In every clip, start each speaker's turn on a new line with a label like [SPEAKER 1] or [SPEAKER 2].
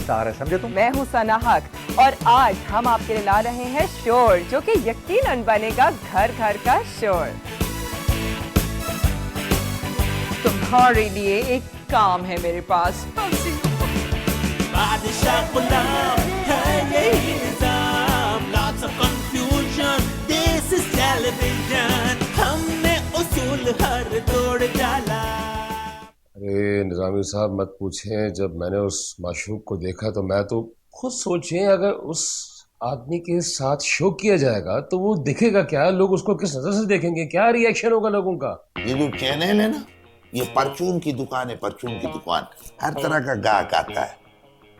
[SPEAKER 1] Star है, समझे तुम?
[SPEAKER 2] मैं हूँ सना हक और आज हम आपके लिए ला रहे हैं शोर, जो कि यकीनन बनेगा घर घर का शोर। तुम्हारे लिए एक काम है मेरे पास।
[SPEAKER 3] हमने उसूल हर तोड़ डाला।
[SPEAKER 4] अरे निजामी साहब मत पूछें, जब मैंने उस माशूक को देखा तो मैं तो खुद सोचें अगर उस आदमी के साथ शो किया जाएगा तो वो दिखेगा क्या, लोग उसको किस नजर से देखेंगे, क्या रिएक्शन होगा लोगों का।
[SPEAKER 5] ये जो चैनल है ना, ये परचून की दुकान है, परचून की दुकान। हर तरह का गाहक आता है।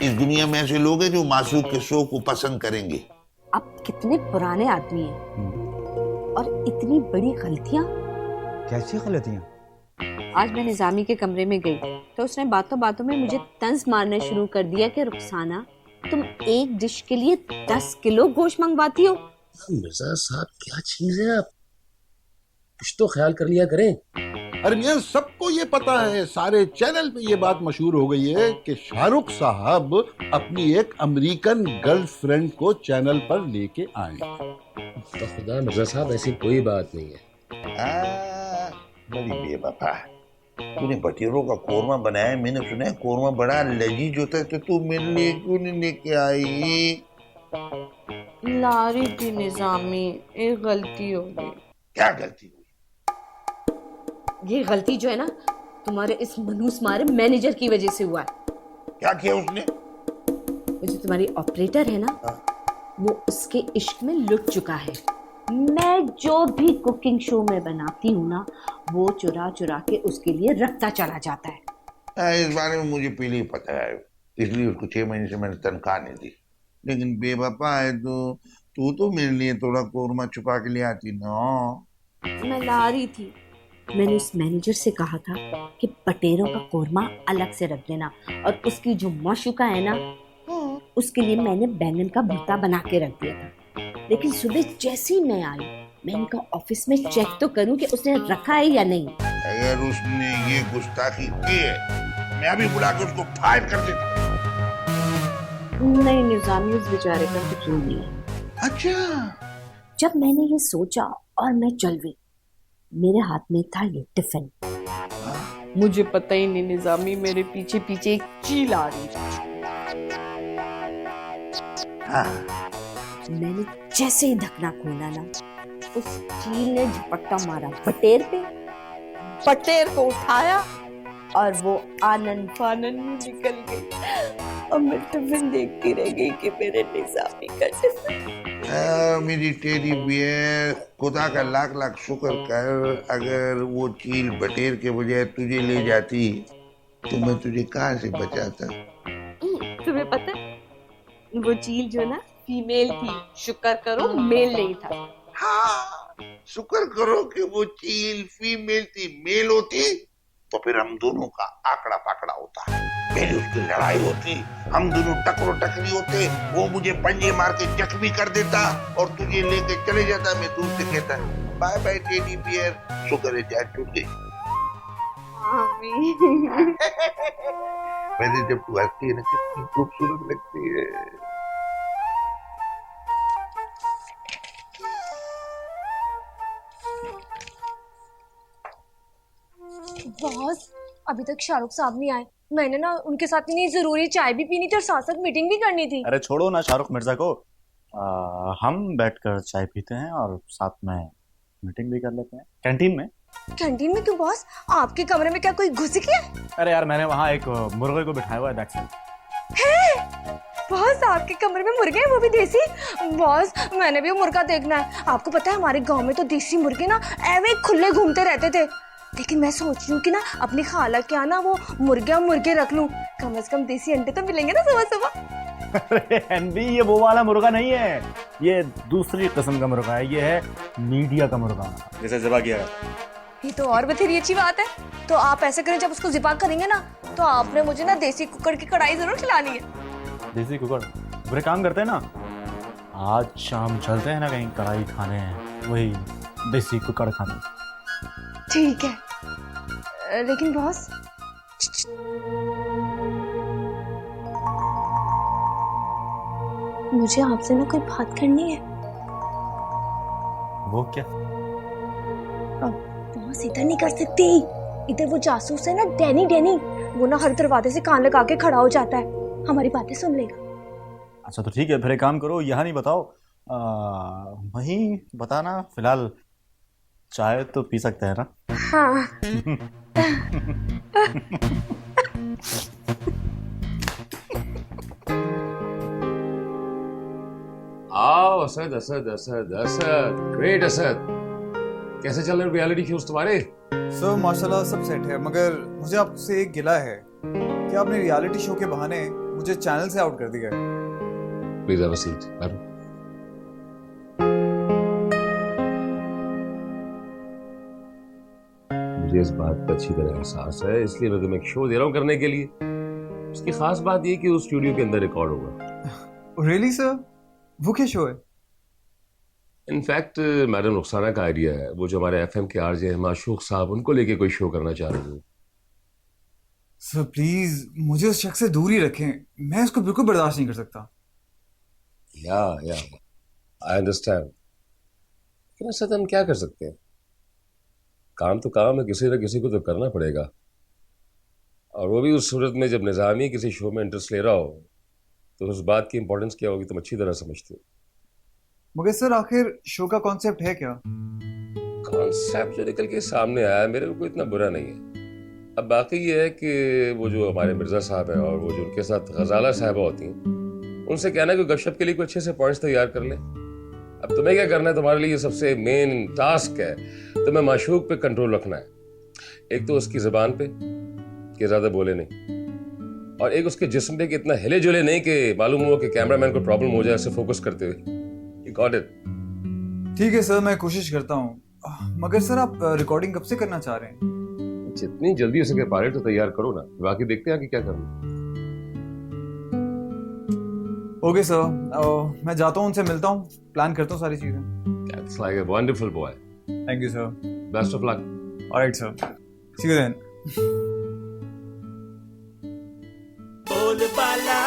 [SPEAKER 5] इस दुनिया में ऐसे लोग हैं जो मासूक के शो को पसंद करेंगे।
[SPEAKER 6] अब कितने पुराने आदमी हैं और इतनी बड़ी गलतियां।
[SPEAKER 1] कैसी गलतियां?
[SPEAKER 6] आज मैं निजामी के कमरे में गई तो उसने बातों बातों में मुझे तंज मारना शुरू कर दिया कि रुखसाना, तुम एक डिश के लिए 10 किलो गोश्त मंगवाती हो।
[SPEAKER 4] मिर्जा साहब क्या चीज है आप, कुछ तो ख्याल कर लिया करें।
[SPEAKER 7] अरे मियां, सबको ये पता है, सारे चैनल पे ये बात मशहूर हो गई है कि शाहरुख साहब अपनी एक अमेरिकन गर्लफ्रेंड को चैनल पर लेके आए।
[SPEAKER 4] तो खुदा मिर्जा साहब ऐसी कोई बात नहीं है।
[SPEAKER 5] बड़ी बेवफा है। तूने बटेरों का कोरमा बनाया, मैंने सुना है कोरमा बड़ा लजीज होता है, तो तू मेरे लिए क्यों नहीं लेके आई?
[SPEAKER 6] लारी थी निजामी, एक गलती हो गई।
[SPEAKER 5] क्या गलती हुई?
[SPEAKER 6] ये गलती जो है ना, तुम्हारे इस मनूस मारे मैनेजर की वजह से हुआ है।
[SPEAKER 5] क्या किया उसने?
[SPEAKER 6] वो जो तुम्हारी ऑपरेटर है ना, वो उसके इश्क में लुट चुका है। मैं जो भी कुकिंग शो में बनाती हूँ ना, वो चुरा चुरा के उसके लिए रखता चला जाता है।
[SPEAKER 5] इस बारे में मुझे पहले ही पता है, इसलिए उसको 6 महीने से मैंने तनख्वाह नहीं दी। लेकिन बेवफा है तू तो मेरे लिए थोड़ा कोरमा छुपा के ले आती ना।
[SPEAKER 6] मैं ला रही थी, मैंने उस मैनेजर से कहा था कि बटेरों का कोरमा अलग से रख देना, और उसकी जो माशूका है ना, उसके लिए मैंने बैंगन का भुर्ता बना के रख दिया था। लेकिन सुबह जैसे ही मैं आई, मैंने कहा ऑफिस में चेक तो करूं कि उसने रखा है या नहीं।
[SPEAKER 5] अगर उसने ये गुस्ताखी की है, मैं अभी बुला के उसको फायर कर देता।
[SPEAKER 6] नहीं निजामी, उस बेचारे का कुछ नहीं है।
[SPEAKER 5] अच्छा।
[SPEAKER 6] जब मैंने ये सोचा और मैं चल गई, मेरे हाथ में था ये टिफिन। मुझे पता ही नहीं निजामी, मेरे पीछे पीछे एक चील आ रही थी। मैंने जैसे ही ढकना खोला ना, उस चील ने झपट्टा मारा बटेर पे, बटेर को उठाया और वो आनंद फानन में निकल गई। और मैं टिफिन देखती रह गई कि मेरे निजामी का टिफिन।
[SPEAKER 5] मेरी टेडी बियर, खुदा का लाख लाख शुक्र कर, अगर वो चील बटेर के बजाय तुझे ले जाती तो मैं तुझे कहाँ से बचाता।
[SPEAKER 6] तुम्हें पता है, वो चील जो ना फीमेल थी, शुक्र करो मेल नहीं था।
[SPEAKER 5] हाँ, शुक्र करो कि वो चील फीमेल थी, मेल होती तो फिर हम दोनों का आंकड़ा पाकड़ा होता। मेरी उसकी लड़ाई होती, हम दोनों टकरो टकरी होते, वो मुझे पंजे मार के जख्मी कर देता और तुझे लेके चले जाता। मैं दूर से कहता बाय बाय टेडी बियर, शुक्र है जान टूट गई। वैसे जब तू हंसती है ना, कितनी खूबसूरत लगती है।
[SPEAKER 8] बॉस, अभी तक शाहरुख साहब नहीं आए। मैंने ना उनके साथ इतनी जरूरी चाय भी पीनी थी और साथ साथ मीटिंग भी करनी थी।
[SPEAKER 9] अरे छोड़ो ना शाहरुख मिर्जा को, हम बैठकर चाय पीते हैं और साथ में मीटिंग भी कर लेते हैं कैंटीन में।
[SPEAKER 8] कैंटीन में क्यों बॉस? आपके कमरे में क्या कोई घुस गया?
[SPEAKER 9] अरे यार, मैंने वहाँ एक मुर्गे को बिठाया हुआ है, दैट्स इट।
[SPEAKER 8] बॉस, आपके कमरे में मुर्गे हैं, वो भी देसी? बॉस, मैंने भी वो मुर्गा देखना है। आपको पता है हमारे गांव में तो देसी मुर्गे ना ऐवे खुले घूमते रहते थे। लेकिन मैं सोच रही हूँ कि ना अपनी खाला के यहाँ ना वो मुर्गे रख लूं, कम से कम देसी अंडे तो मिलेंगे ना सुबह सुबह।
[SPEAKER 9] अरे एनबी, ये वो वाला मुर्गा नहीं है, ये दूसरी किस्म का मुर्गा है, ये है मीडिया का मुर्गा, जैसे ज़िबा किया है।
[SPEAKER 8] ये तो और बथेरी अच्छी बात है। तो आप ऐसे करें, जब उसको ज़िबा करेंगे ना, तो आपने मुझे ना देसी कुकर की कढ़ाई जरूर खिलानी है।
[SPEAKER 9] देसी कुकर? बुरे काम करते हैं ना, आज शाम चलते हैं ना कहीं कढ़ाई खाने, वही देसी कुकर खाने।
[SPEAKER 8] ठीक है, लेकिन बॉस मुझे आपसे ना कोई बात करनी है।
[SPEAKER 9] वो क्या?
[SPEAKER 8] बॉस इधर नहीं कर सकती, इधर वो जासूस है ना, डैनी, वो ना हर दरवाजे से कान लगा के खड़ा हो जाता है, हमारी बातें सुन लेगा।
[SPEAKER 9] अच्छा तो ठीक है, फिर एक काम करो, यहाँ नहीं बताओ, वहीं बताना। फिलहाल चाय तो पी सकते हैं ना?
[SPEAKER 8] हाँ।
[SPEAKER 4] आओ असद असद असद असद, ग्रेट असद, कैसे चल रहे रियलिटी शोज तुम्हारे?
[SPEAKER 10] सर माशाल्लाह सब सेट है, मगर मुझे आपसे एक गिला है कि आपने रियलिटी शो के बहाने मुझे चैनल से आउट कर दिया है।
[SPEAKER 4] Please have a seat. मुझे इस बात का अच्छी तरह एहसास है, इसलिए मैं तुम्हें एक शो दे रहा हूँ करने के लिए। उसकी खास बात ये कि उस स्टूडियो के अंदर रिकॉर्ड होगा।
[SPEAKER 10] Really sir? वो क्या शो है?
[SPEAKER 4] इनफैक्ट मैडम रुखसाना का आइडिया है, वो जो हमारे एफएम के आरजे हैं माशूक साहब, उनको लेके कोई शो करना चाह रही हूँ।
[SPEAKER 10] सर प्लीज मुझे उस शख्स से दूर ही रखें, मैं उसको बिल्कुल बर्दाश्त नहीं कर सकता।
[SPEAKER 4] या आई अंडरस्टैंड, लेकिन ऐसा हम क्या कर सकते हैं? काम तो काम है, किसी न किसी को तो करना पड़ेगा, और वो भी उस सूरत में जब निज़ामी किसी शो में इंटरेस्ट ले रहा हो, तो उस बात की इंपॉर्टेंस क्या होगी तुम अच्छी तरह समझते हो।
[SPEAKER 10] मगर सर आखिर शो का कॉन्सेप्ट है क्या?
[SPEAKER 4] कॉन्सेप्ट जो निकल के सामने आया मेरे को इतना बुरा नहीं है। अब बाकी ये है कि वो जो हमारे मिर्जा साहब हैं और वो जो उनके साथ गजाला साहबा होती हैं, उनसे कहना कि गपशप के लिए कोई अच्छे से पॉइंट्स तैयार कर ले। अब तुम्हें क्या करना है, तुम्हारे लिए सबसे मेन टास्क है, तुम्हें माशूक पे कंट्रोल रखना है। एक तो उसकी जुबान पे कि ज्यादा बोले नहीं, और एक उसके जिस्म पे कि इतना हिले जुले नहीं कि मालूम हो कि कैमरामैन को प्रॉब्लम हो जाए उसे फोकस करते हुए। You got it?
[SPEAKER 10] ठीक है सर, मैं कोशिश करता हूँ। मगर सर आप रिकॉर्डिंग कब से करना चाह रहे हैं?
[SPEAKER 4] जितनी जल्दी हो सके पायलट तो तैयार करो ना, बाकी देखते हैं कि क्या करना।
[SPEAKER 10] ओके सर, मैं जाता हूँ, उनसे मिलता हूँ, प्लान करता हूँ सारी चीजें।
[SPEAKER 4] That's like a wonderful boy.
[SPEAKER 10] Thank you sir.
[SPEAKER 4] Best of luck.
[SPEAKER 10] Alright sir, see you then.
[SPEAKER 3] बोल बाला